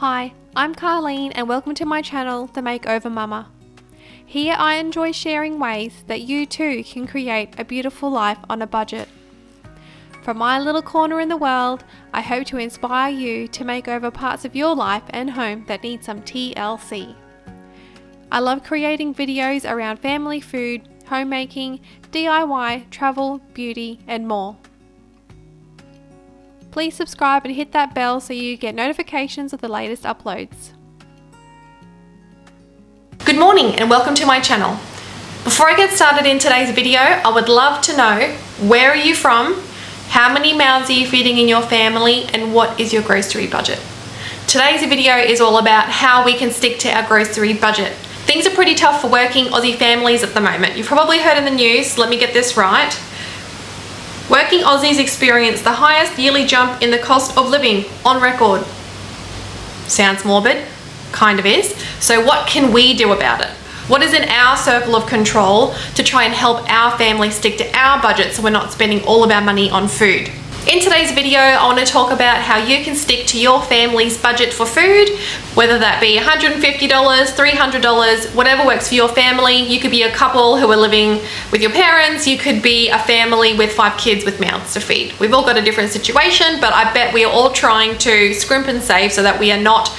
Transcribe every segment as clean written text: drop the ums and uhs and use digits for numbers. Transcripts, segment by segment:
Hi, I'm Karlene and welcome to my channel, The Makeover Mama. Here I enjoy sharing ways that you too can create a beautiful life on a budget. From my little corner in the world, I hope to inspire you to make over parts of your life and home that need some TLC. I love creating videos around family food, homemaking, DIY, travel, beauty, and more. Please subscribe and hit that bell so you get notifications of the latest uploads. Good morning and welcome to my channel. Before I get started in today's video, I would love to know, where are you from, how many mouths are you feeding in your family, and what is your grocery budget? Today's video is all about how we can stick to our grocery budget. Things are pretty tough for working Aussie families at the moment. You've probably heard in the news, let me get this right. Working Aussies experience the highest yearly jump in the cost of living on record. Sounds morbid, kind of is. So what can we do about it? What is in our circle of control to try and help our family stick to our budget so we're not spending all of our money on food? In today's video, I want to talk about how you can stick to your family's budget for food, whether that be $150, $300, whatever works for your family. You could be a couple who are living with your parents. You could be a family with 5 kids with mouths to feed. We've all got a different situation, but I bet we are all trying to scrimp and save so that we are not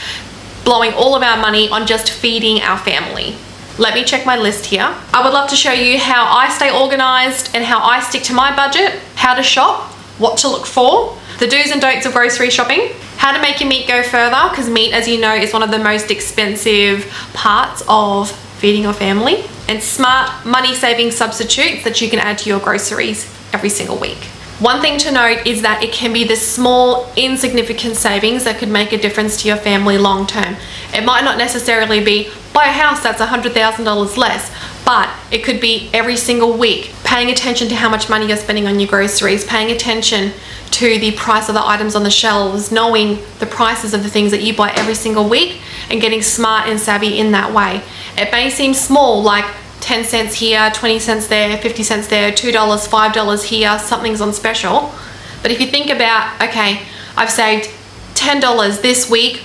blowing all of our money on just feeding our family. Let me check my list here. I would love to show you how I stay organized and how I stick to my budget, how to shop, what to look for, the do's and don'ts of grocery shopping, how to make your meat go further, because meat, as you know, is one of the most expensive parts of feeding your family, and smart money-saving substitutes that you can add to your groceries every single week. One thing to note is that it can be the small, insignificant savings that could make a difference to your family long term. It might not necessarily be buy a house that's $100,000 less, but it could be every single week paying attention to how much money you're spending on your groceries, paying attention to the price of the items on the shelves, knowing the prices of the things that you buy every single week, and getting smart and savvy in that way. It may seem small, like 10 cents here, 20 cents there, 50 cents there, $2, $5 here, something's on special. But if you think about, okay, I've saved $10 this week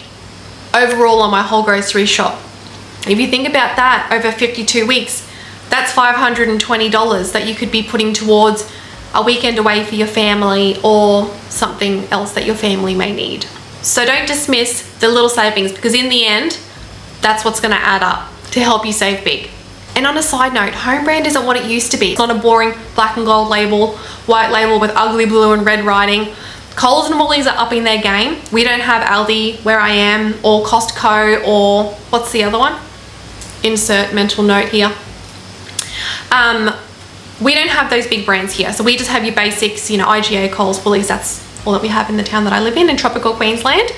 overall on my whole grocery shop. If you think about that over 52 weeks, that's $520 that you could be putting towards a weekend away for your family or something else that your family may need. So don't dismiss the little savings, because in the end, that's what's going to add up to help you save big. And on a side note, home brand isn't what it used to be. It's not a boring black and gold label, white label with ugly blue and red writing. Coles and Woolies are upping their game. We don't have Aldi where I am, or Costco, or what's the other one? Insert mental note here. We don't have those big brands here. So we just have your basics, IGA, Coles, Woolies. That's all that we have in the town that I live in tropical Queensland.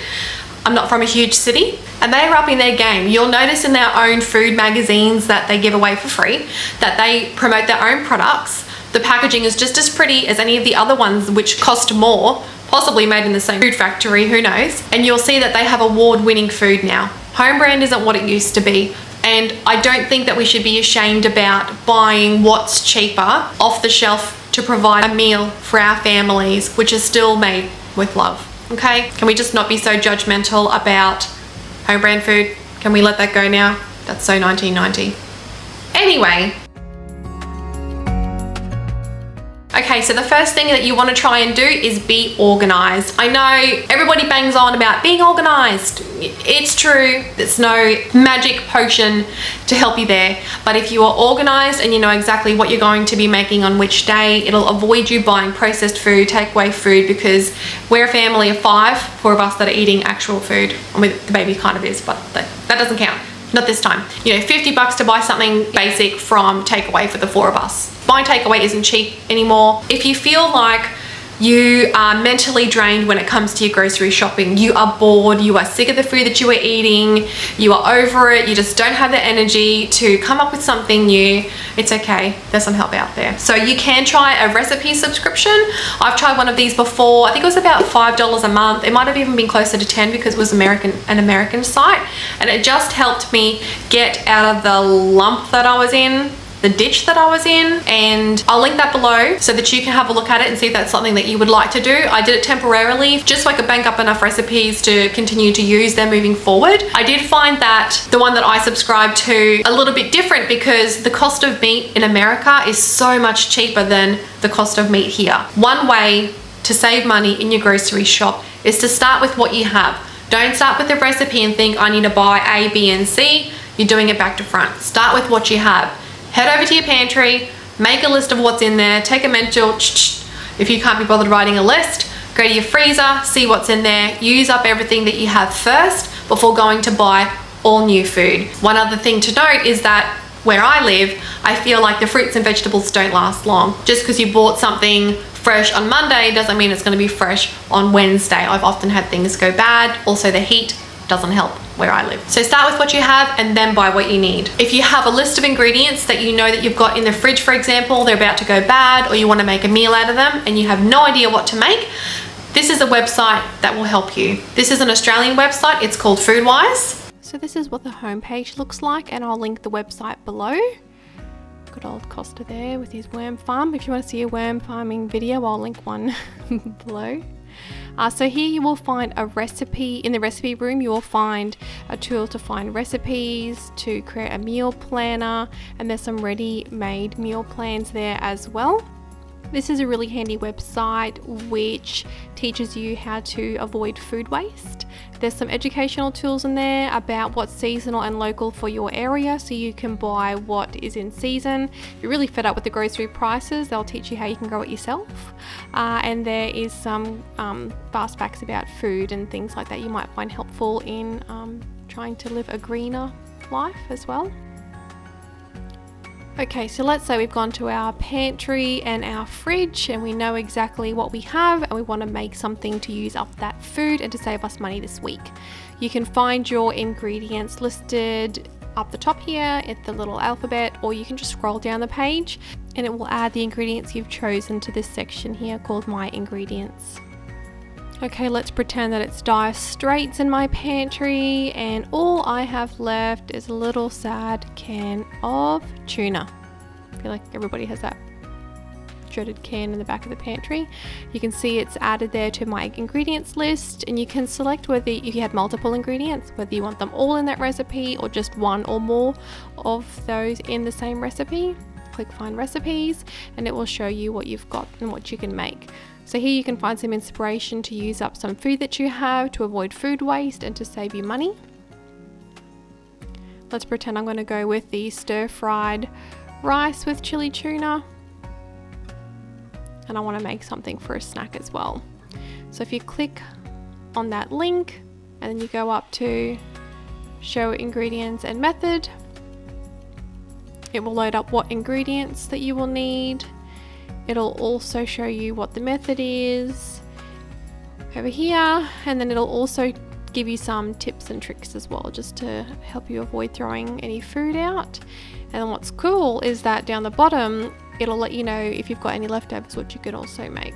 I'm not from a huge city, and they are upping their game. You'll notice in their own food magazines that they give away for free, that they promote their own products. The packaging is just as pretty as any of the other ones, which cost more, possibly made in the same food factory, who knows? And you'll see that they have award-winning food now. Home brand isn't what it used to be. And I don't think that we should be ashamed about buying what's cheaper off the shelf to provide a meal for our families, which is still made with love. Okay? Can we just not be so judgmental about home brand food? Can we let that go now? That's so 1990. Anyway. Okay, so the first thing that you want to try and do is be organized. I know everybody bangs on about being organized. It's true. It's no magic potion to help you there. But if you are organized and you know exactly what you're going to be making on which day, it'll avoid you buying processed food, takeaway food, because we're a family of 4 of us that are eating actual food. I mean, the baby kind of is, but that doesn't count. Not this time. $50 to buy something basic from takeaway for the 4 of us. Buying takeaway isn't cheap anymore. If you feel like you are mentally drained when it comes to your grocery shopping, you are bored, you are sick of the food that you are eating, you are over it, you just don't have the energy to come up with something new, it's okay. There's some help out there. So you can try a recipe subscription. I've tried one of these before. I think it was about $5 a month. It might have even been closer to 10 because it was an American site, and it just helped me get out of the lump that I was in the ditch that I was in, and I'll link that below so that you can have a look at it and see if that's something that you would like to do. I did it temporarily just so I could bank up enough recipes to continue to use them moving forward. I did find that the one that I subscribe to a little bit different because the cost of meat in America is so much cheaper than the cost of meat here. One way to save money in your grocery shop is to start with what you have. Don't start with a recipe and think I need to buy A, B, and C. You're doing it back to front. Start with what you have. Head over to your pantry, make a list of what's in there, take a mental, if you can't be bothered writing a list, go to your freezer, see what's in there, use up everything that you have first before going to buy all new food. One other thing to note is that where I live, I feel like the fruits and vegetables don't last long. Just because you bought something fresh on Monday doesn't mean it's going to be fresh on Wednesday. I've often had things go bad. Also, the heat doesn't help where I live. So start with what you have and then buy what you need. If you have a list of ingredients that you know that you've got in the fridge, for example, they're about to go bad, or you want to make a meal out of them and you have no idea what to make, this is a website that will help you. This is an Australian website. It's called Foodwise. So this is what the homepage looks like, and I'll link the website below. Good old Costa there with his worm farm. If you want to see a worm farming video, I'll link one below. So here you will find a recipe. In the recipe room, you will find a tool to find recipes, to create a meal planner, and there's some ready-made meal plans there as well. This is a really handy website which teaches you how to avoid food waste. There's some educational tools in there about what's seasonal and local for your area, so you can buy what is in season. If you're really fed up with the grocery prices, they'll teach you how you can grow it yourself. And there is some fast facts about food and things like that you might find helpful in trying to live a greener life as well. Okay, so let's say we've gone to our pantry and our fridge and we know exactly what we have and we want to make something to use up that food and to save us money this week. You can find your ingredients listed up the top here at the little alphabet, or you can just scroll down the page and it will add the ingredients you've chosen to this section here called My Ingredients. Okay, let's pretend that it's dire straits in my pantry and all I have left is a little sad can of tuna. I feel like everybody has that dreaded can in the back of the pantry. You can see it's added there to my ingredients list, and you can select whether, if you had multiple ingredients, whether you want them all in that recipe or just one or more of those in the same recipe. Click Find Recipes and it will show you what you've got and what you can make. So here you can find some inspiration to use up some food that you have to avoid food waste and to save you money. Let's pretend I'm going to go with the stir-fried rice with chili tuna. And I want to make something for a snack as well. So if you click on that link and then you go up to Show Ingredients and Method, it will load up what ingredients that you will need. It'll also show you what the method is over here, and then it'll also give you some tips and tricks as well, just to help you avoid throwing any food out. And then what's cool is that down the bottom, it'll let you know if you've got any leftovers, which you can also make.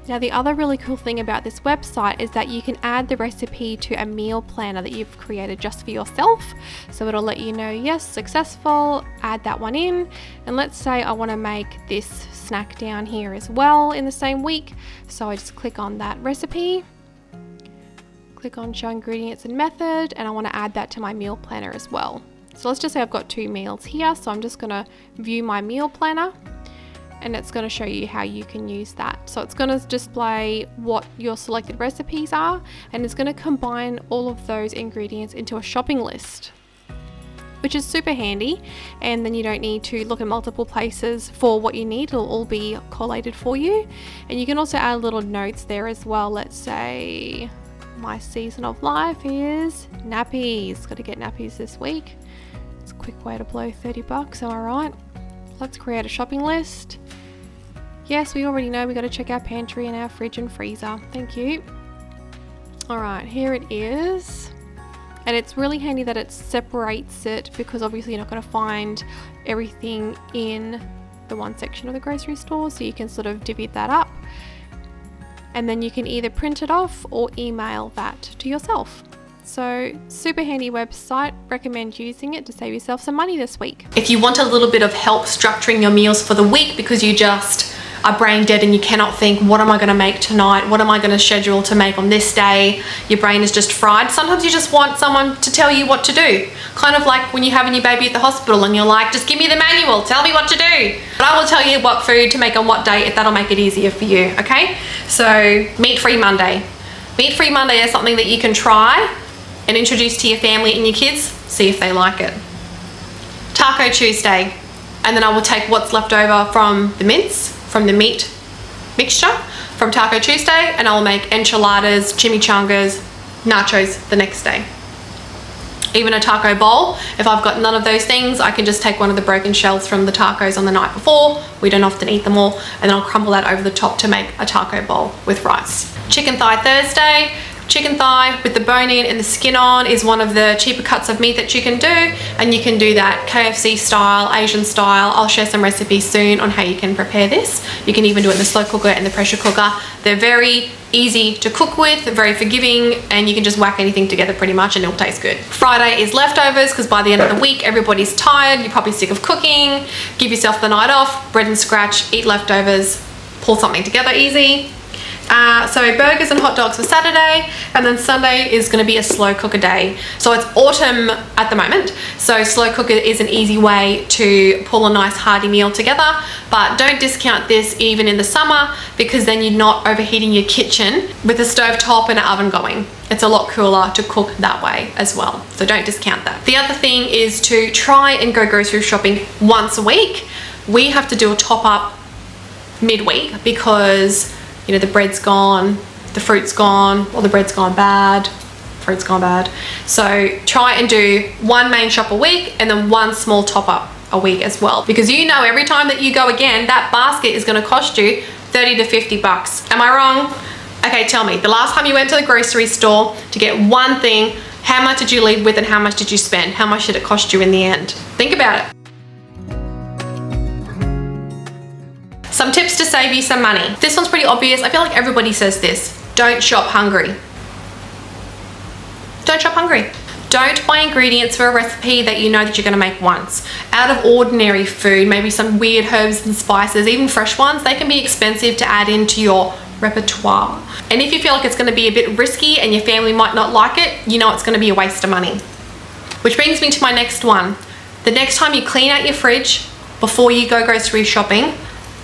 Now, the other really cool thing about this website is that you can add the recipe to a meal planner that you've created just for yourself. So it'll let you know, yes, successful, add that one in. And let's say I want to make this snack down here as well in the same week. So I just click on that recipe, click on Show Ingredients and Method, and I want to add that to my meal planner as well. So let's just say I've got 2 meals here. So I'm just going to view my meal planner, and it's going to show you how you can use that. So it's going to display what your selected recipes are, and it's going to combine all of those ingredients into a shopping list, which is super handy. And then you don't need to look at multiple places for what you need. It'll all be collated for you. And you can also add little notes there as well. Let's say my season of life is nappies. Got to get nappies this week. It's a quick way to blow $30, am I right? Let's create a shopping list. Yes, we already know we got to check our pantry and our fridge and freezer. Thank you. All right, here it is. And it's really handy that it separates it, because obviously you're not going to find everything in the one section of the grocery store. So you can sort of divvy that up. And then you can either print it off or email that to yourself. So super handy website, recommend using it to save yourself some money this week. If you want a little bit of help structuring your meals for the week because you just are brain dead and you cannot think, what am I going to make tonight? What am I going to schedule to make on this day? Your brain is just fried. Sometimes you just want someone to tell you what to do. Kind of like when you're having your baby at the hospital and you're like, just give me the manual, tell me what to do. But I will tell you what food to make on what day if that'll make it easier for you, okay? So meat-free Monday. Meat-free Monday is something that you can try and introduce to your family and your kids, see if they like it. Taco Tuesday, and then I will take what's left over from the mince, from the meat mixture from Taco Tuesday, and I will make enchiladas, chimichangas, nachos the next day. Even a taco bowl, if I've got none of those things, I can just take one of the broken shells from the tacos on the night before. We don't often eat them all, and then I'll crumble that over the top to make a taco bowl with rice. Chicken thigh Thursday. Chicken thigh with the bone in and the skin on is one of the cheaper cuts of meat that you can do, and you can do that KFC style, Asian style. I'll share some recipes soon on how you can prepare this. You can even do it in the slow cooker and the pressure cooker. They're very easy to cook with, they're very forgiving, and you can just whack anything together pretty much and it'll taste good. Friday is leftovers because by the end of the week everybody's tired, you're probably sick of cooking. Give yourself the night off, bread and scratch, eat leftovers, pull something together easy. So burgers and hot dogs for Saturday, and then Sunday is going to be a slow cooker day. So it's autumn at the moment, so slow cooker is an easy way to pull a nice hearty meal together, but don't discount this even in the summer because then you're not overheating your kitchen with a stove top and an oven going. It's a lot cooler to cook that way as well, so don't discount that. The other thing is to try and go grocery shopping once a week. We have to do a top up midweek because you know, the bread's gone, the fruit's gone, or the bread's gone bad, fruit's gone bad. So try and do one main shop a week and then one small top up a week as well. Because you know every time that you go again, that basket is gonna cost you 30 to 50 bucks. Am I wrong? Okay, tell me, the last time you went to the grocery store to get one thing, how much did you leave with and how much did you spend? How much did it cost you in the end? Think about it. Some tips to save you some money. This one's pretty obvious. I feel like everybody says this. Don't shop hungry. Don't shop hungry. Don't buy ingredients for a recipe that you know that you're gonna make once. Out of ordinary food, maybe some weird herbs and spices, even fresh ones, they can be expensive to add into your repertoire. And if you feel like it's gonna be a bit risky and your family might not like it, you know it's gonna be a waste of money. Which brings me to my next one. The next time you clean out your fridge before you go grocery shopping,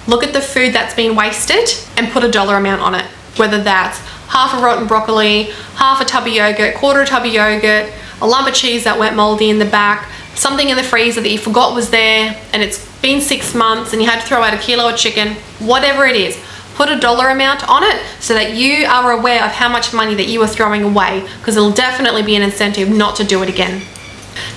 look at the food that's been wasted and put a dollar amount on it. Whether that's half a rotten broccoli, half a tub of yogurt, quarter a tub of yogurt, a lump of cheese that went moldy in the back, something in the freezer that you forgot was there and it's been 6 months and you had to throw out a kilo of chicken, whatever it is, put a dollar amount on it so that you are aware of how much money that you are throwing away, because it'll definitely be an incentive not to do it again.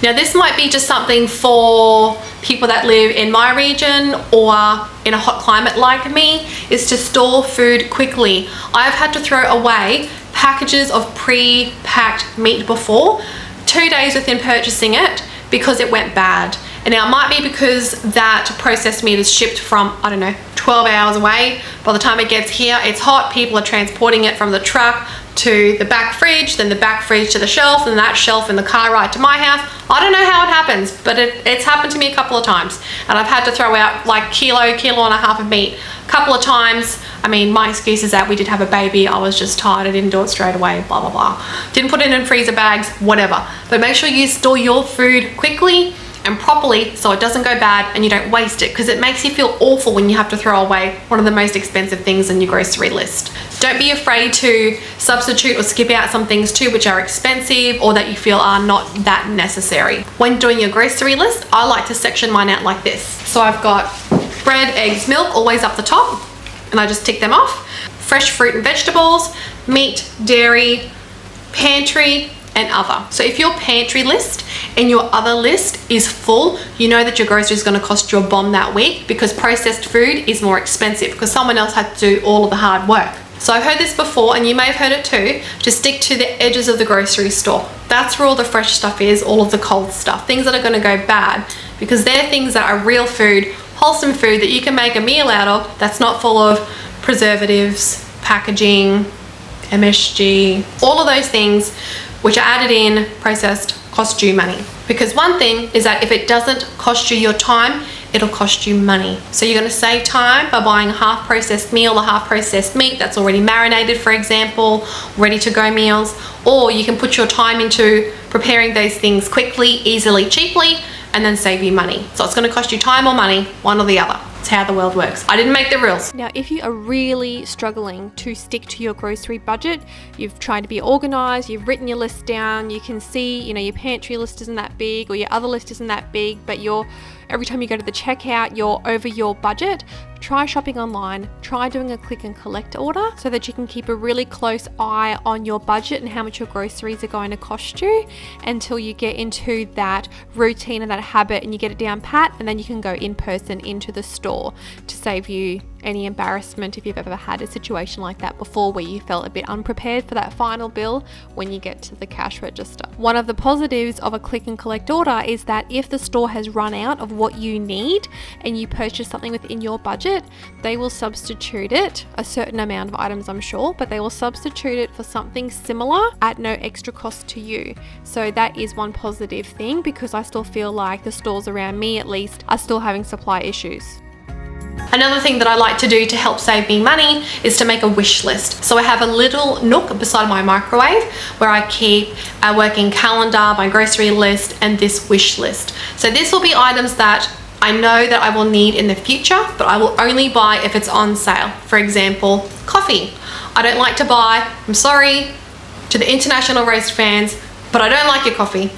Now this might be just something for people that live in my region or in a hot climate like me, is to store food quickly. I've had to throw away packages of pre-packed meat before, 2 days within purchasing it, because it went bad. And now it might be because that processed meat is shipped from, I don't know, 12 hours away. By the time it gets here, it's hot. People are transporting it from the truck to the back fridge, then the back fridge to the shelf, and that shelf in the car ride to my house. I don't know how it happens, but it's happened to me a couple of times. And I've had to throw out like kilo and a half of meat a couple of times. I mean, my excuse is that we did have a baby. I was just tired. I didn't do it straight away, blah, blah, blah. Didn't put it in freezer bags, whatever. But make sure you store your food quickly and properly so it doesn't go bad and you don't waste it, because it makes you feel awful when you have to throw away one of the most expensive things in your grocery list. Don't be afraid to substitute or skip out some things too which are expensive or that you feel are not that necessary. When doing your grocery list, I like to section mine out like this. So I've got bread, eggs, milk always up the top, and I just tick them off. Fresh fruit and vegetables, meat, dairy, pantry, and other. So if your pantry list and your other list is full, you know that your grocery is going to cost you a bomb that week, because processed food is more expensive because someone else had to do all of the hard work. So I've heard this before, and you may have heard it too, to stick to the edges of the grocery store. That's where all the fresh stuff is, all of the cold stuff, things that are going to go bad, because they're things that are real food, wholesome food that you can make a meal out of that's not full of preservatives, packaging, MSG, all of those things which are added in, processed, cost you money. Because one thing is that if it doesn't cost you your time, it'll cost you money. So you're going to save time by buying a half processed meal or half processed meat that's already marinated, for example, ready to go meals, or you can put your time into preparing those things quickly, easily, cheaply, and then save you money. So it's going to cost you time or money, one or the other. It's how the world works. I didn't make the rules. Now, if you are really struggling to stick to your grocery budget, you've tried to be organized, you've written your list down, you can see, your pantry list isn't that big or your other list isn't that big, but every time you go to the checkout, you're over your budget, try shopping online, try doing a click and collect order so that you can keep a really close eye on your budget and how much your groceries are going to cost you until you get into that routine and that habit and you get it down pat, and then you can go in person into the store to save you any embarrassment if you've ever had a situation like that before where you felt a bit unprepared for that final bill when you get to the cash register. One of the positives of a click and collect order is that if the store has run out of what you need and you purchase something within your budget, they will substitute it, a certain amount of items I'm sure, but they will substitute it for something similar at no extra cost to you. So that is one positive thing, because I still feel like the stores around me at least are still having supply issues. Another thing that I like to do to help save me money is to make a wish list. So I have a little nook beside my microwave where I keep a working calendar, my grocery list, and this wish list. So this will be items that I know that I will need in the future, but I will only buy if it's on sale. For example, coffee. I don't like to buy, I'm sorry to the international roast fans, but I don't like your coffee.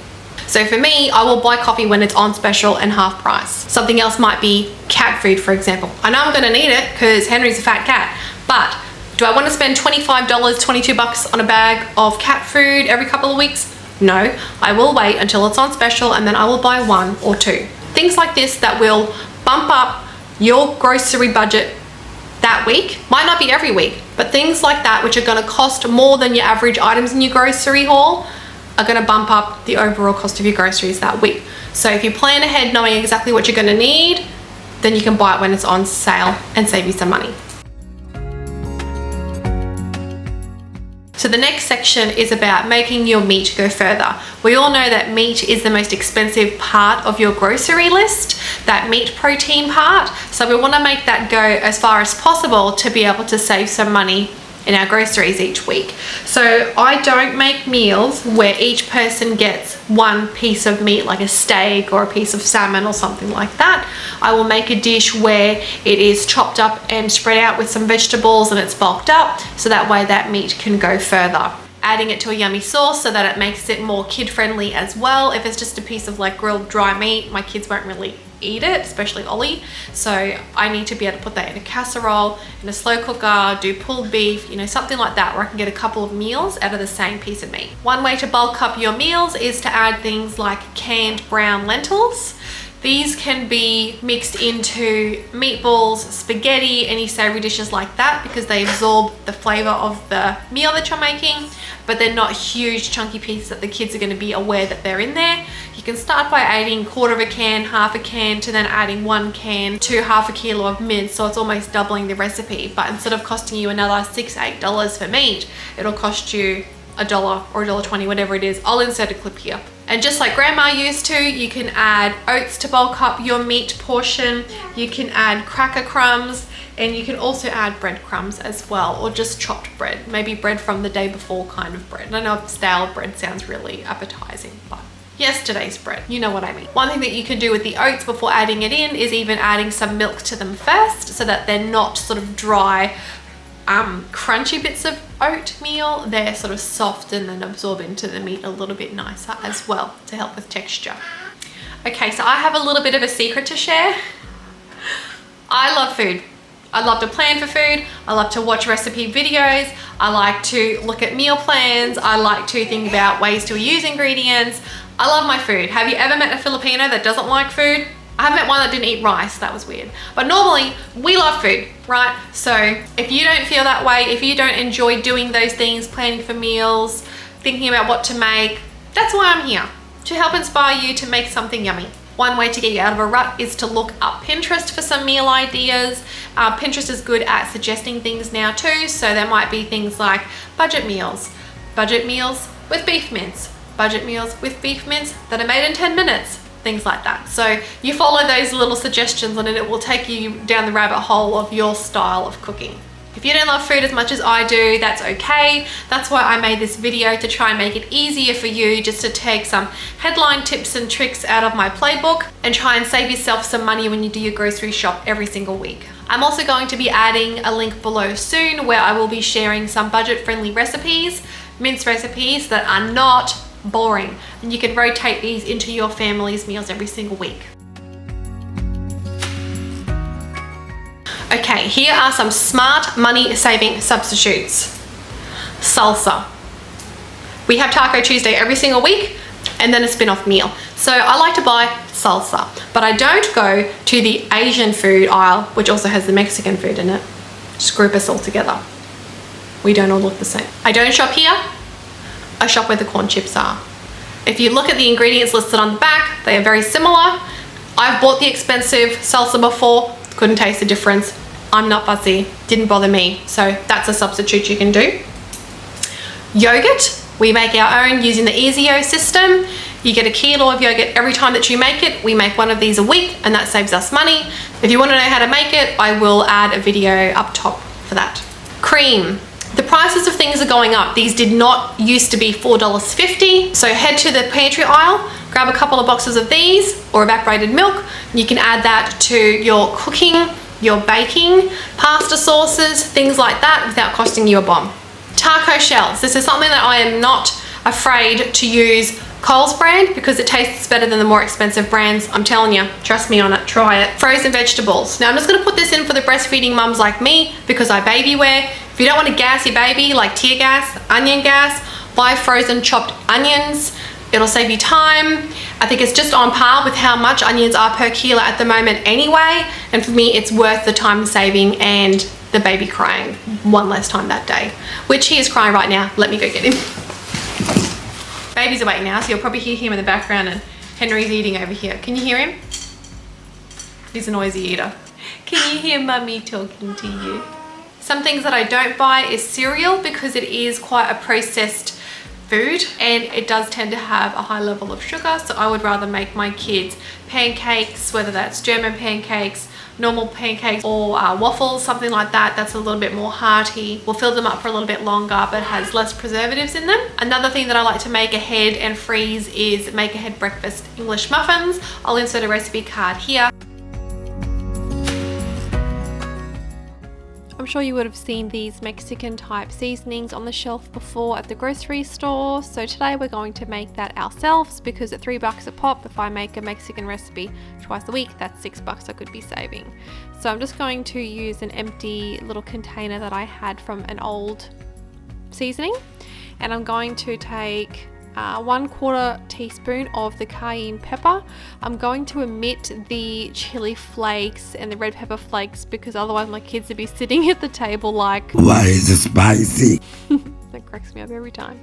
So for me, I will buy coffee when it's on special and half price. Something else might be cat food, for example. I know I'm gonna need it because Henry's a fat cat, but do I want to spend $25, $22 on a bag of cat food every couple of weeks? No, I will wait until it's on special and then I will buy one or two. Things like this that will bump up your grocery budget that week. Might not be every week, but things like that which are gonna cost more than your average items in your grocery haul are going to bump up the overall cost of your groceries that week. So if you plan ahead knowing exactly what you're going to need, then you can buy it when it's on sale and save you some money. So the next section is about making your meat go further. We all know that meat is the most expensive part of your grocery list, that meat protein part. So we want to make that go as far as possible to be able to save some money in our groceries each week. So I don't make meals where each person gets one piece of meat, like a steak or a piece of salmon or something like that. I will make a dish where it is chopped up and spread out with some vegetables and it's bulked up, so that way that meat can go further. Adding it to a yummy sauce so that it makes it more kid friendly as well. If it's just a piece of like grilled dry meat, my kids won't really eat it, especially Ollie. So I need to be able to put that in a casserole, in a slow cooker, do pulled beef, something like that, where I can get a couple of meals out of the same piece of meat. One way to bulk up your meals is to add things like canned brown lentils. These can be mixed into meatballs, spaghetti, any savory dishes like that, because they absorb the flavor of the meal that you're making, but they're not huge chunky pieces that the kids are going to be aware that they're in there. You can start by adding quarter of a can, half a can, to then adding 1 can to half a kilo of mince, so it's almost doubling the recipe. But instead of costing you another $6-8 for meat, it'll cost you $1 or $1.20, whatever it is. I'll insert a clip here. And just like grandma used to, you can add oats to bulk up your meat portion. You can add cracker crumbs, and you can also add breadcrumbs as well, or just chopped bread, maybe bread from the day before kind of bread. I know stale bread sounds really appetizing, but yesterday's bread, you know what I mean. One thing that you can do with the oats before adding it in is even adding some milk to them first, so that they're not sort of dry, crunchy bits of oatmeal. They're sort of soft and then absorb into the meat a little bit nicer as well to help with texture. Okay, so I have a little bit of a secret to share. I love food. I love to plan for food. I love to watch recipe videos. I like to look at meal plans. I like to think about ways to use ingredients. I love my food. Have you ever met a Filipino that doesn't like food? I haven't met one that didn't eat rice. That was weird. But normally, we love food, right? So if you don't feel that way, if you don't enjoy doing those things, planning for meals, thinking about what to make, that's why I'm here, to help inspire you to make something yummy. One way to get you out of a rut is to look up Pinterest for some meal ideas. Pinterest is good at suggesting things now too, so there might be things like budget meals with beef mince, budget meals with beef mince that are made in 10 minutes, things like that. So you follow those little suggestions and it will take you down the rabbit hole of your style of cooking. If you don't love food as much as I do, that's okay. That's why I made this video, to try and make it easier for you, just to take some headline tips and tricks out of my playbook and try and save yourself some money when you do your grocery shop every single week. I'm also going to be adding a link below soon where I will be sharing some budget-friendly recipes, mince recipes that are not boring, and you can rotate these into your family's meals every single week. Okay, here are some smart money saving substitutes. Salsa. We have Taco Tuesday every single week and then a spin-off meal. So I like to buy salsa, but I don't go to the Asian food aisle, which also has the Mexican food in it. Just group us all together. We don't all look the same. I don't shop here. I shop where the corn chips are. If you look at the ingredients listed on the back, they are very similar. I've bought the expensive salsa before, couldn't taste the difference. I'm not fussy, didn't bother me. So that's a substitute you can do. Yogurt, we make our own using the Easio system. You get a kilo of yogurt every time that you make it. We make one of these a week and that saves us money. If you want to know how to make it, I will add a video up top for that. Cream. The prices of things are going up. These did not used to be $4.50. So head to the pantry aisle, grab a couple of boxes of these or evaporated milk. You can add that to your cooking, your baking, pasta sauces, things like that without costing you a bomb. Taco shells. This is something that I am not afraid to use Coles brand because it tastes better than the more expensive brands. I'm telling you, trust me on it, try it. Frozen vegetables. Now I'm just gonna put this in for the breastfeeding mums like me because I baby wear. If you don't want to gas your baby like tear gas, onion gas, buy frozen chopped onions. It'll save you time. I think it's just on par with how much onions are per kilo at the moment anyway. And for me, it's worth the time saving and the baby crying one less time that day, which he is crying right now. Let me go get him. Baby's awake now, so you'll probably hear him in the background, and Henry's eating over here. Can you hear him? He's a noisy eater. Can you hear mummy talking to you? Some things that I don't buy is cereal because it is quite a processed food and it does tend to have a high level of sugar, so I would rather make my kids pancakes, whether that's German pancakes, normal pancakes, or waffles, something like that. That's a little bit more hearty, will fill them up for a little bit longer but has less preservatives in them. Another thing that I like to make ahead and freeze is make ahead breakfast English muffins. I'll insert a recipe card here. I'm sure you would have seen these Mexican type seasonings on the shelf before at the grocery store. So today we're going to make that ourselves because at $3 a pop, if I make a Mexican recipe twice a week, that's $6 I could be saving. So I'm just going to use an empty little container that I had from an old seasoning. And I'm going to take 1/4 teaspoon of the cayenne pepper. I'm going to omit the chili flakes and the red pepper flakes because otherwise my kids would be sitting at the table like, why is it spicy? That cracks me up every time.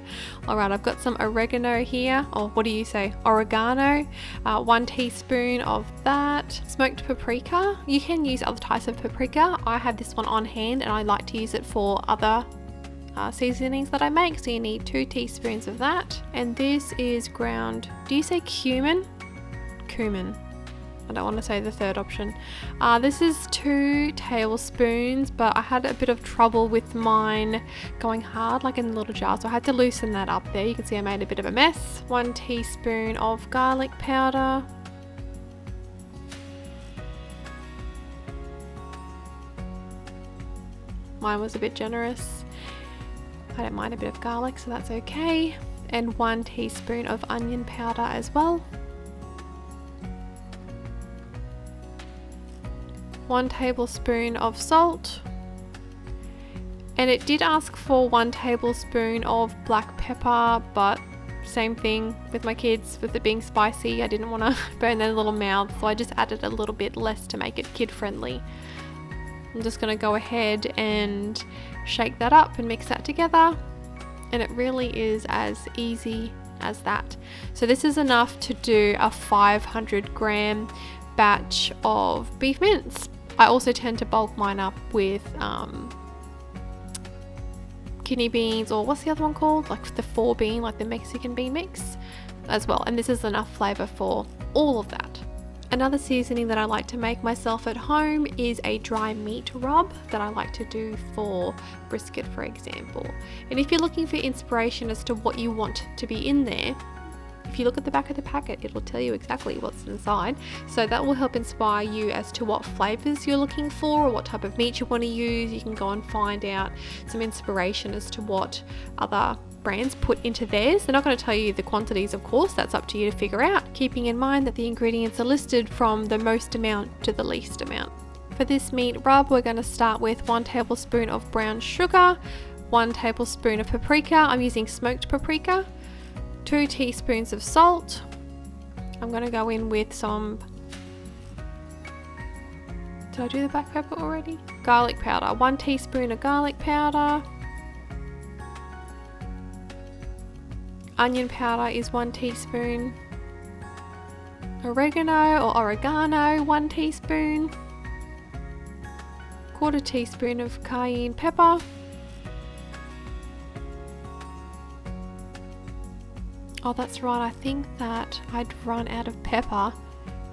Alright, I've got some oregano here, or what do you say, oregano, 1 teaspoon of that. Smoked paprika, you can use other types of paprika. I have this one on hand and I like to use it for other seasonings that I make, so you need 2 teaspoons of that. And this is ground, do you say cumin? Cumin. I don't want to say the third option. This is 2 tablespoons, but I had a bit of trouble with mine going hard like in a little jar, so I had to loosen that up there. You can see I made a bit of a mess. 1 teaspoon of garlic powder. Mine was a bit generous. I don't mind a bit of garlic, so that's okay. And 1 teaspoon of onion powder as well. 1 tablespoon of salt. And it did ask for 1 tablespoon of black pepper, but same thing with my kids, with it being spicy, I didn't want to burn their little mouths, so I just added a little bit less to make it kid friendly. I'm just going to go ahead and shake that up and mix that together, and it really is as easy as that. So this is enough to do a 500 gram batch of beef mince. I also tend to bulk mine up with kidney beans, or what's the other one called, like the 4 bean, like the Mexican bean mix as well, and this is enough flavor for all of that. Another seasoning that I like to make myself at home is a dry meat rub that I like to do for brisket, for example. And if you're looking for inspiration as to what you want to be in there, if you look at the back of the packet, it will tell you exactly what's inside. So that will help inspire you as to what flavors you're looking for or what type of meat you want to use. You can go and find out some inspiration as to what other brands put into theirs. They're not going to tell you the quantities, of course, that's up to you to figure out, keeping in mind that the ingredients are listed from the most amount to the least amount. For this meat rub, we're going to start with 1 tablespoon of brown sugar, 1 tablespoon of paprika. I'm using smoked paprika, 2 teaspoons of salt. I'm going to go in with some, did I do the black pepper already? Garlic powder, 1 teaspoon of garlic powder. Onion powder is 1 teaspoon. Oregano or oregano, 1 teaspoon. 1/4 teaspoon of cayenne pepper. Oh, that's right, I think that I'd run out of pepper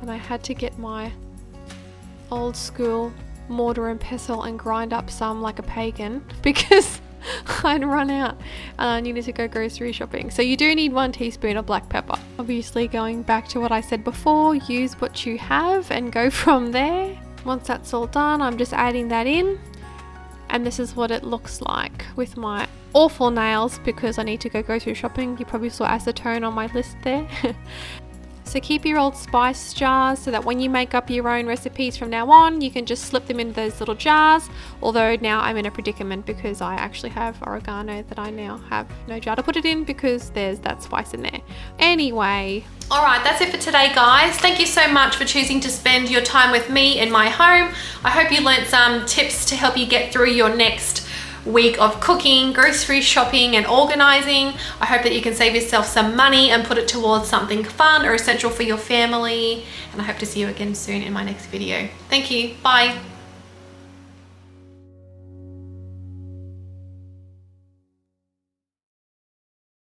and I had to get my old school mortar and pestle and grind up some like a pagan because I'd run out and I needed to go grocery shopping. So you do need 1 teaspoon of black pepper. Obviously, going back to what I said before, use what you have and go from there. Once that's all done, I'm just adding that in, and this is what it looks like with my awful nails because I need to go grocery shopping. You probably saw acetone on my list there. So keep your old spice jars so that when you make up your own recipes from now on, you can just slip them into those little jars. Although now I'm in a predicament because I actually have oregano that I now have no jar to put it in because there's that spice in there. Anyway. Alright, that's it for today, guys. Thank you so much for choosing to spend your time with me in my home. I hope you learnt some tips to help you get through your next week of cooking, grocery shopping and organizing. I hope that you can save yourself some money and put it towards something fun or essential for your family, and I hope to see you again soon in my next video. Thank you. Bye.